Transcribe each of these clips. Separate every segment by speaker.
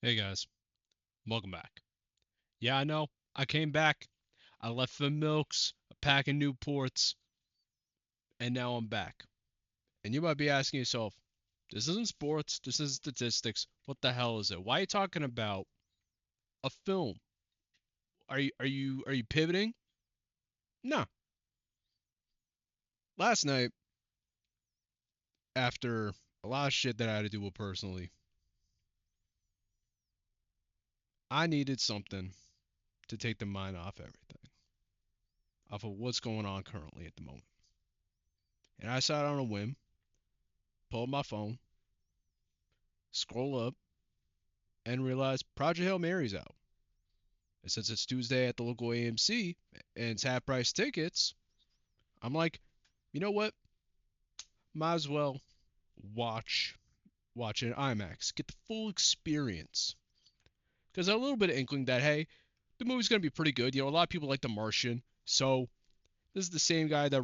Speaker 1: Hey guys, welcome back. Yeah, I know. I came back. I left the milks, a pack of Newports, and now I'm back. And you might be asking yourself, this isn't sports, this isn't statistics. What the hell is it? Why are you talking about a film? Are you pivoting? No. Last night, after a lot of shit that I had to deal with personally, I needed something to take the mind off everything, off of what's going on currently at the moment. And I sat on a whim, pulled my phone, scroll up, and realized Project Hail Mary's out. And since it's Tuesday at the local AMC and it's half price tickets, I'm like, you know what? Might as well watch watch it in IMAX, get the full experience. Because I have a little bit of inkling that hey, the movie's gonna be pretty good. A lot of people like The Martian, so this is the same guy that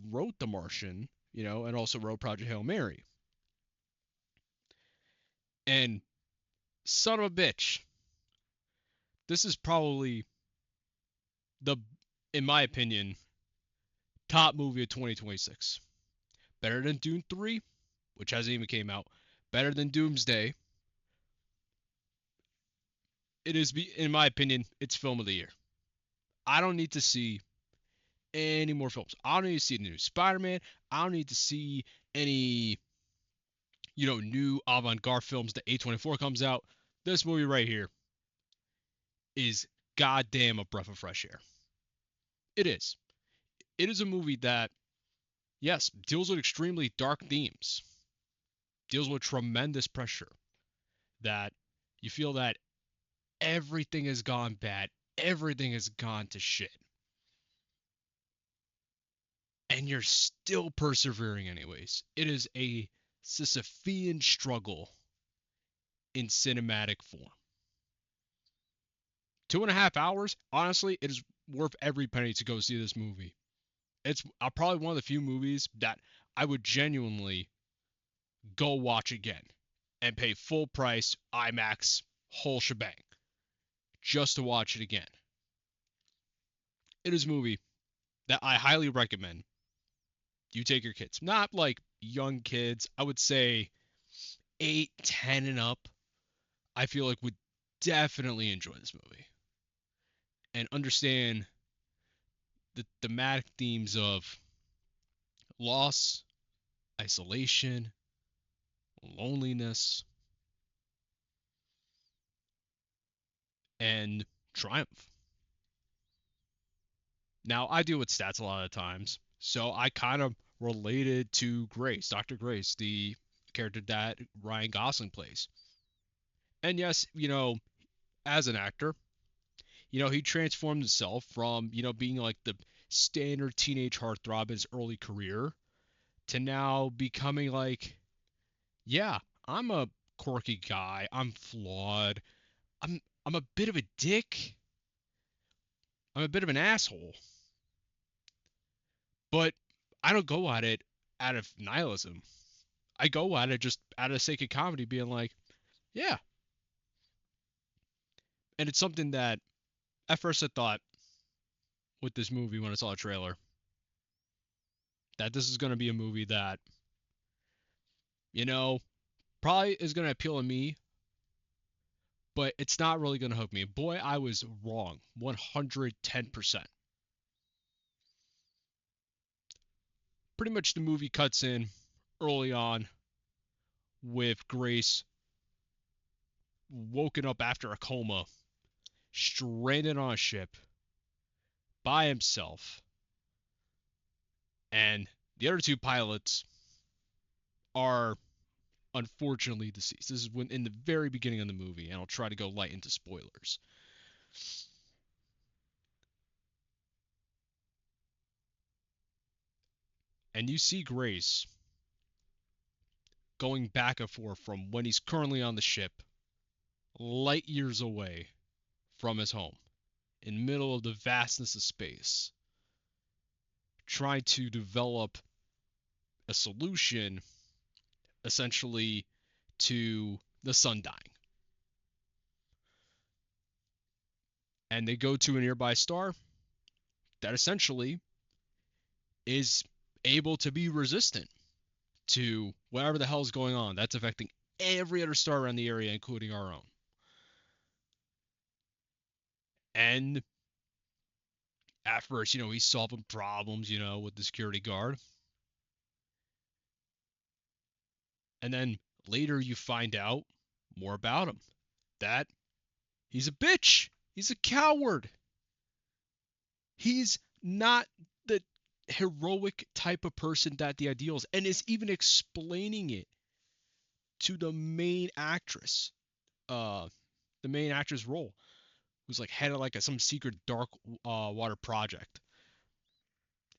Speaker 1: wrote The Martian, and also wrote Project Hail Mary. And son of a bitch, this is probably the, in my opinion, top movie of 2026. Better than Dune 3, which hasn't even came out. Better than Doomsday. It is, in my opinion, it's film of the year. I don't need to see any more films. I don't need to see the new Spider-Man. I don't need to see any, new avant-garde films that A24 comes out. This movie right here is goddamn a breath of fresh air. It is. It is a movie that, yes, deals with extremely dark themes, deals with tremendous pressure, that you feel that everything has gone bad, everything has gone to shit, and you're still persevering anyways. It is a Sisyphean struggle in cinematic form. 2.5 hours, honestly, it is worth every penny to go see this movie. It's probably one of the few movies that I would genuinely go watch again and pay full price IMAX whole shebang just to watch it again. It is a movie that I highly recommend you take your kids. Not like young kids. I would say 8, 10 and up. I feel like would definitely enjoy this movie and understand the thematic themes of loss, isolation, loneliness, and triumph. Now, I deal with stats a lot of times, so I kind of related to Grace, Dr. Grace, the character that Ryan Gosling plays. And yes, as an actor, he transformed himself from, being like the standard teenage heartthrob in his early career to now becoming like, yeah, I'm a quirky guy. I'm flawed. I'm a bit of a dick. I'm a bit of an asshole. But I don't go at it out of nihilism. I go at it just out of the sake of comedy, being like, yeah. And it's something that at first I thought with this movie when I saw a trailer that this is going to be a movie that, you know, probably is going to appeal to me, but it's not really going to hook me. Boy, I was wrong. 110%. Pretty much the movie cuts in early on with Grace woken up after a coma, stranded on a ship by himself, and the other two pilots are unfortunately deceased. This is when in the very beginning of the movie, and I'll try to go light into spoilers. And you see Grace going back and forth from when he's currently on the ship, light years away from his home, in the middle of the vastness of space, trying to develop a solution essentially to the sun dying. and they go to a nearby star that essentially is able to be resistant to whatever the hell is going on that's affecting every other star around the area, including our own. And at first, he's solving problems, with the security guard. And then later you find out more about him. That he's a bitch. He's a coward. He's not the heroic type of person that the ideals, and is even explaining it to the main actress, uh, the main actress role, who's like head of like some secret dark water project.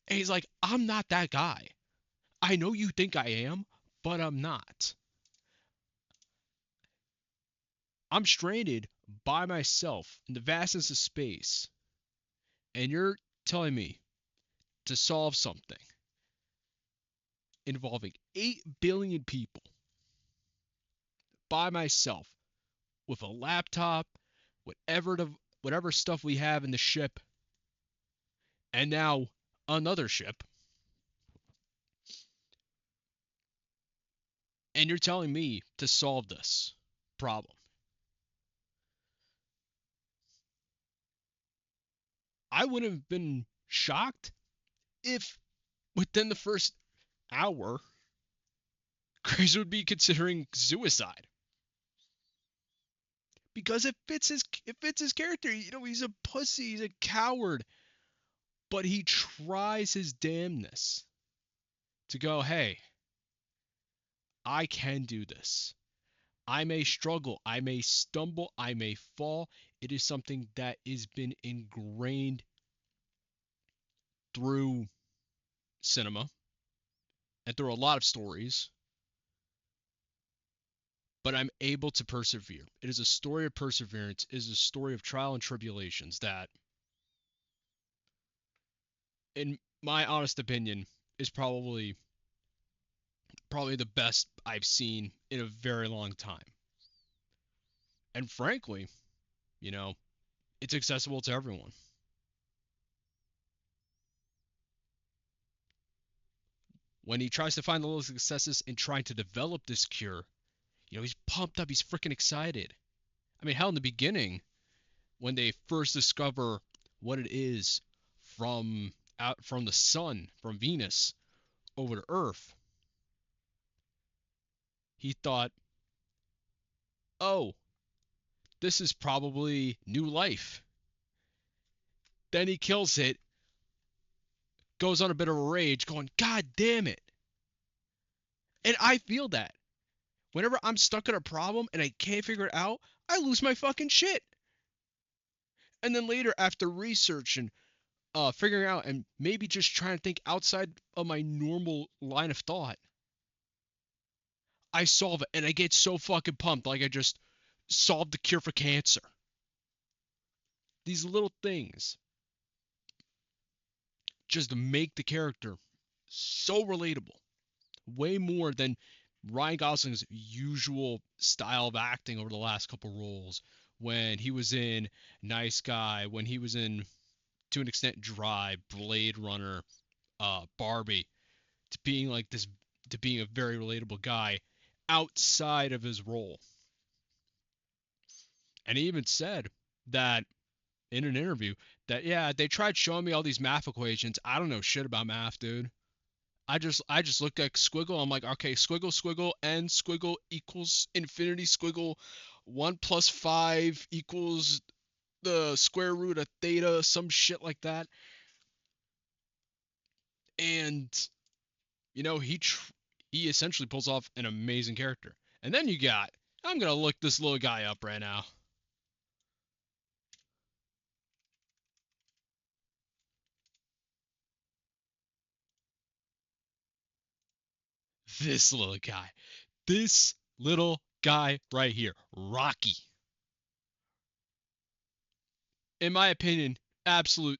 Speaker 1: And he's like, I'm not that guy. I know you think I am, but I'm not. I'm stranded by myself in the vastness of space, and you're telling me to solve something involving 8 billion people by myself with a laptop, whatever stuff we have in the ship, and now another ship, and you're telling me to solve this problem. I would have been shocked if within the first hour, Chris would be considering suicide. Because it fits his character. He's a pussy, he's a coward, but he tries his damnness to go, hey, I can do this. I may struggle, I may stumble, I may fall. It is something that has been ingrained through cinema and through a lot of stories, but I'm able to persevere. It is a story of perseverance, it is a story of trial and tribulations that, in my honest opinion, is probably the best I've seen in a very long time. And frankly, you know, it's accessible to everyone. When he tries to find the little successes in trying to develop this cure, he's pumped up, he's freaking excited. I mean, hell, in the beginning, when they first discover what it is from the sun, from Venus over to Earth, he thought, "Oh, this is probably new life." Then he kills it, goes on a bit of a rage, going, "God damn it." And I feel that. Whenever I'm stuck in a problem and I can't figure it out, I lose my fucking shit. And then later, after research and figuring out and maybe just trying to think outside of my normal line of thought, I solve it and I get so fucking pumped like I just solved the cure for cancer. These little things just make the character so relatable. Way more than Ryan Gosling's usual style of acting over the last couple roles. When he was in Nice Guy, when he was in, to an extent, Drive, Blade Runner, Barbie, to being like this, to being a very relatable guy outside of his role. And he even said that in an interview that, yeah, they tried showing me all these math equations. I don't know shit about math, dude. I just looked at squiggle. I'm like, okay, squiggle, squiggle, n squiggle equals infinity squiggle, 1 + 5 equals the square root of theta, some shit like that. And he essentially pulls off an amazing character. And then I'm gonna look this little guy up right now. This little guy. This little guy right here, Rocky. In my opinion, absolute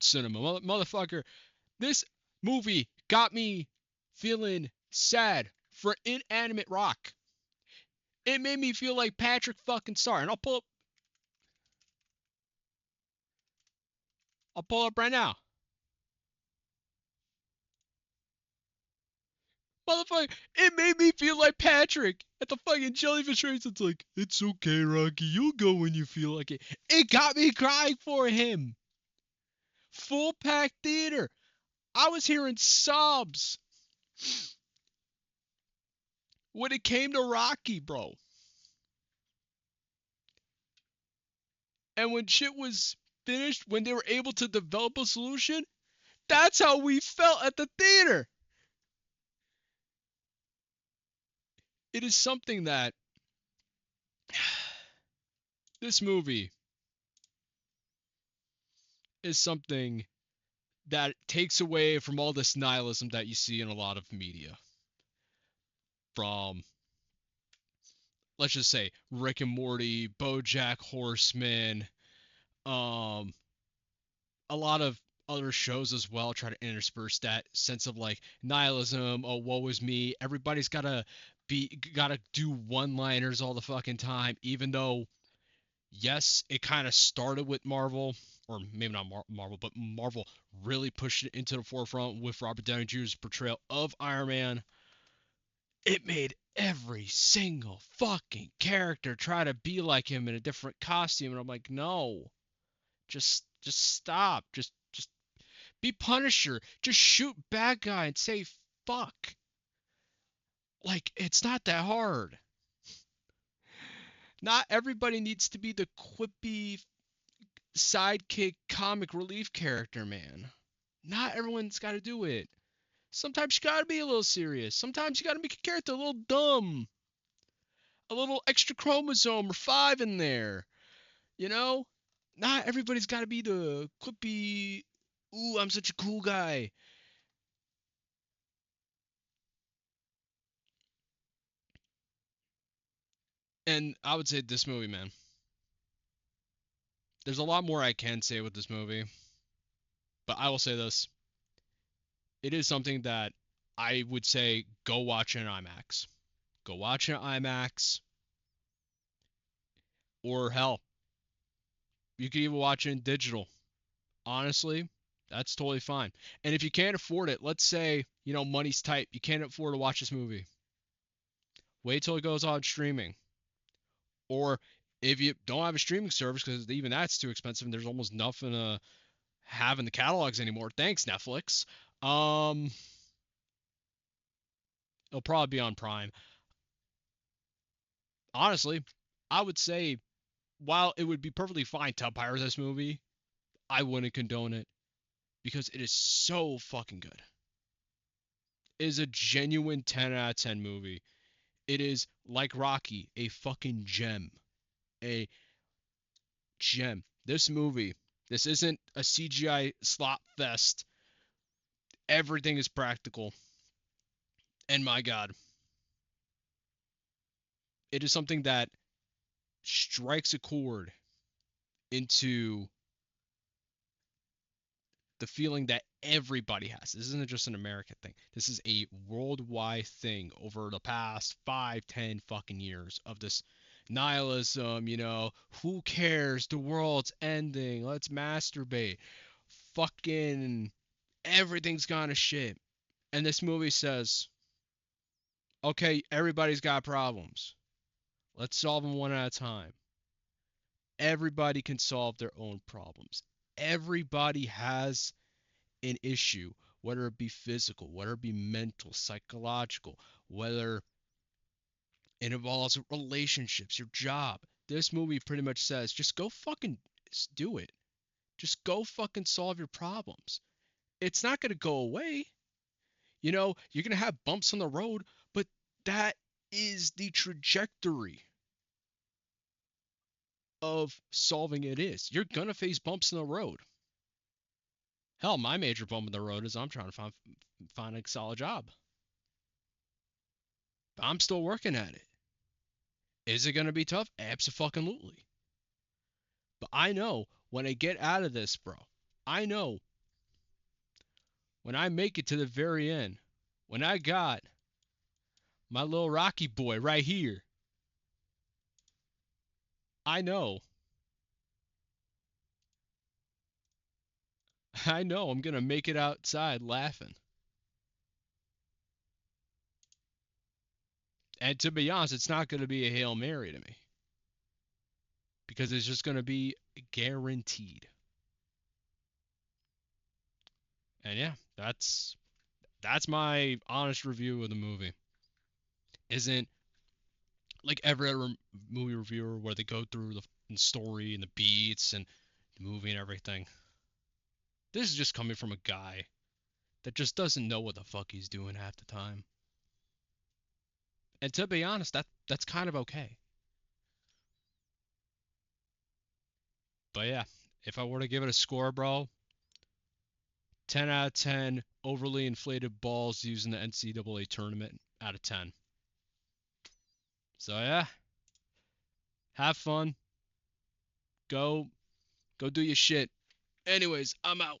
Speaker 1: cinema. Motherfucker, this movie got me feeling sad for inanimate rock. It made me feel like Patrick fucking Star. And I'll pull up. I'll pull up right now. Motherfucker, it made me feel like Patrick at the fucking jellyfish race. It's like, it's okay, Rocky. You'll go when you feel like it. It got me crying for him. Full pack theater. I was hearing sobs when it came to Rocky, bro. And when shit was finished, when they were able to develop a solution, that's how we felt at the theater. It is something that this movie is something that takes away from all this nihilism that you see in a lot of media. From, let's just say, Rick and Morty, BoJack Horseman, um, a lot of other shows as well try to intersperse that sense of like nihilism. Oh, woe is me. Everybody's gotta do one-liners all the fucking time, even though yes, it kind of started with Marvel, or maybe not Marvel, but Marvel really pushed it into the forefront with Robert Downey Jr.'s portrayal of Iron Man. It made every single fucking character try to be like him in a different costume, and I'm like, no, just stop, just be Punisher, just shoot bad guy and say fuck. Like it's not that hard. Not everybody needs to be the quippy sidekick comic relief character, man. Not everyone's got to do it. Sometimes you got to be a little serious. Sometimes you got to make a character a little dumb. A little extra chromosome or 5 in there. You know? Not everybody's got to be the quippy, ooh, I'm such a cool guy. And I would say this movie, man. There's a lot more I can say with this movie, but I will say this. It is something that I would say go watch in IMAX. Go watch in IMAX, or hell, you could even watch it in digital. Honestly, that's totally fine. And if you can't afford it, let's say, money's tight, you can't afford to watch this movie. Wait till it goes on streaming. Or if you don't have a streaming service, because even that's too expensive and there's almost nothing to have in the catalogs anymore. Thanks, Netflix. Um, it'll probably be on Prime. Honestly, I would say while it would be perfectly fine to pirate this movie, I wouldn't condone it because it is so fucking good. It is a genuine 10 out of 10 movie. It is like Rocky, a fucking gem. A gem. This movie, this isn't a CGI slot fest. Everything is practical. And my God, it is something that strikes a chord into the feeling that everybody has. This isn't just an American thing. This is a worldwide thing over the past 5, 10 fucking years of this nihilism, who cares? The world's ending. Let's masturbate. Fucking everything's gone to shit. And this movie says, okay, everybody's got problems. Let's solve them one at a time. Everybody can solve their own problems. Everybody has an issue, whether it be physical, whether it be mental, psychological, whether it involves relationships, your job. This movie pretty much says just go fucking do it. Just go fucking solve your problems. It's not going to go away. You're going to have bumps on the road, but that is the trajectory of solving it is. You're going to face bumps in the road. Hell, my major bump in the road is I'm trying to find a solid job. But I'm still working at it. Is it going to be tough? Absolutely. But I know when I get out of this, bro, I know when I make it to the very end, when I got my little Rocky boy right here, I know I know I'm gonna make it outside laughing. And to be honest, it's not gonna be a Hail Mary to me because it's just gonna be guaranteed. And yeah, that's my honest review of the movie. Isn't like every other movie reviewer where they go through the story and the beats and the movie and everything. This is just coming from a guy that just doesn't know what the fuck he's doing half the time. And to be honest, that's kind of okay. But yeah, if I were to give it a score, bro, 10 out of 10 overly inflated balls used in the NCAA tournament out of 10. So yeah, have fun. Go do your shit. Anyways, I'm out.